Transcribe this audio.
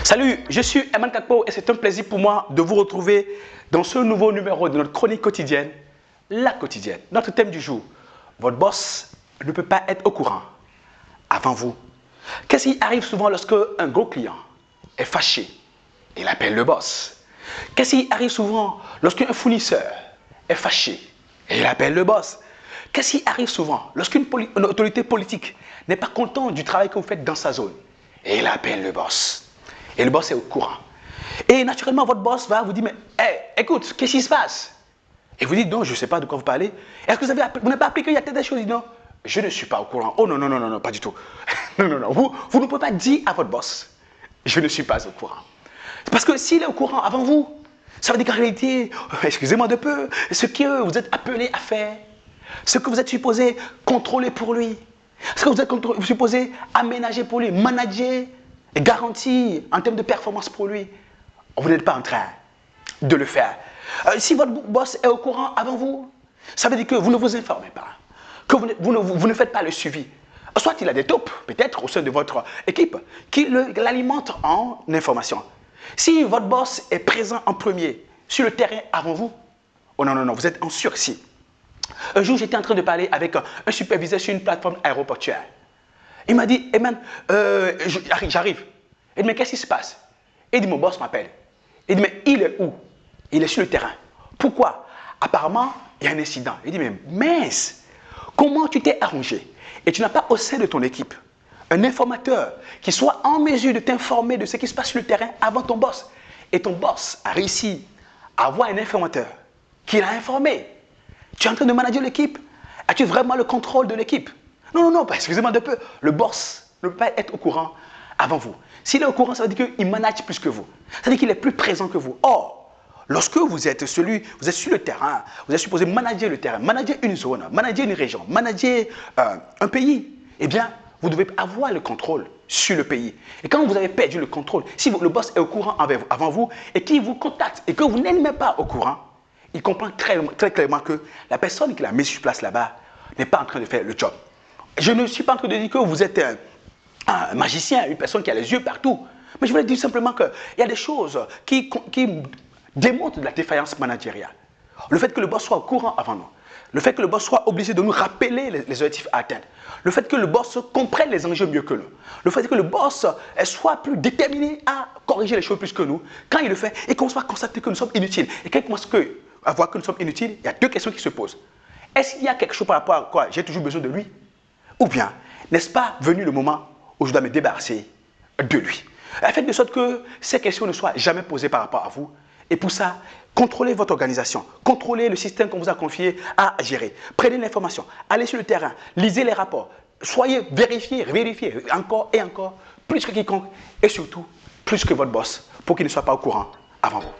Salut, je suis Eman Kakpo et c'est un plaisir pour moi de vous retrouver dans ce nouveau numéro de notre chronique quotidienne, La Quotidienne. Notre thème du jour, votre boss ne peut pas être au courant avant vous. Qu'est-ce qui arrive souvent lorsque un gros client est fâché? Il appelle le boss. Qu'est-ce qui arrive souvent lorsqu'un fournisseur est fâché et il appelle le boss? Qu'est-ce qui arrive souvent lorsqu'une autorité politique n'est pas content du travail que vous faites dans sa zone et il appelle le boss? Et le boss est au courant. Et naturellement, votre boss va vous dire, mais hey, écoute, qu'est-ce qui se passe? Et vous dites, non, je ne sais pas de quoi vous parlez. Est-ce que vous n'avez pas appris qu'il y a peut-être des choses? Non, je ne suis pas au courant. Oh non, non, non, non, non, pas du tout. Non, non, non. Vous ne pouvez pas dire à votre boss, je ne suis pas au courant. Parce que s'il est au courant avant vous, ça veut dire qu'en réalité, excusez-moi de peu, ce que vous êtes appelé à faire, ce que vous êtes supposé contrôler pour lui, ce que vous êtes supposé aménager pour lui, manager et garantir en termes de performance pour lui, vous n'êtes pas en train de le faire. Si votre boss est au courant avant vous, ça veut dire que vous ne vous informez pas, que vous ne faites pas le suivi. Soit il a des taupes, peut-être, au sein de votre équipe, qui l'alimentent en information. Si votre boss est présent en premier sur le terrain avant vous, oh non, non, non, vous êtes en sursis. Un jour, j'étais en train de parler avec un superviseur sur une plateforme aéroportuaire. Il m'a dit, Eman, j'arrive. Il dit, mais qu'est-ce qui se passe? Il dit, mon boss m'appelle. Il dit, mais il est où? Il est sur le terrain. Pourquoi? Apparemment, il y a un incident. Il dit, mais mince, comment tu t'es arrangé? Et tu n'as pas au sein de ton équipe un informateur qui soit en mesure de t'informer de ce qui se passe sur le terrain avant ton boss. Et ton boss a réussi à avoir un informateur qui l'a informé. Tu es en train de manager l'équipe. As-tu vraiment le contrôle de l'équipe? Non, non, non, excusez-moi de peu. Le boss ne peut pas être au courant avant vous. S'il est au courant, ça veut dire qu'il manage plus que vous. Ça veut dire qu'il est plus présent que vous. Or, lorsque vous êtes sur le terrain, vous êtes supposé manager le terrain, manager une zone, manager une région, manager un pays, eh bien, vous devez avoir le contrôle sur le pays. Et quand vous avez perdu le contrôle, si le boss est au courant avant vous et qu'il vous contacte et que vous n'êtes même pas au courant, il comprend très clairement que la personne qui l'a mis sur place là-bas n'est pas en train de faire le job. Je ne suis pas en train de dire que vous êtes un magicien, une personne qui a les yeux partout. Mais je voulais dire simplement qu'il y a des choses qui démontrent de la défaillance managériale. Le fait que le boss soit au courant avant nous. Le fait que le boss soit obligé de nous rappeler les objectifs à atteindre. Le fait que le boss comprenne les enjeux mieux que nous. Le fait que le boss soit plus déterminé à corriger les choses plus que nous. Quand il le fait et qu'on soit constaté que nous sommes inutiles. Et quand il commence à voir que nous sommes inutiles, il y a deux questions qui se posent. Est-ce qu'il y a quelque chose par rapport à quoi j'ai toujours besoin de lui? Ou bien, n'est-ce pas venu le moment où je dois me débarrasser de lui? Faites de sorte que ces questions ne soient jamais posées par rapport à vous. Et pour ça, contrôlez votre organisation, contrôlez le système qu'on vous a confié à gérer. Prenez l'information, allez sur le terrain, lisez les rapports, vérifiez encore et encore, plus que quiconque, et surtout, plus que votre boss, pour qu'il ne soit pas au courant avant vous.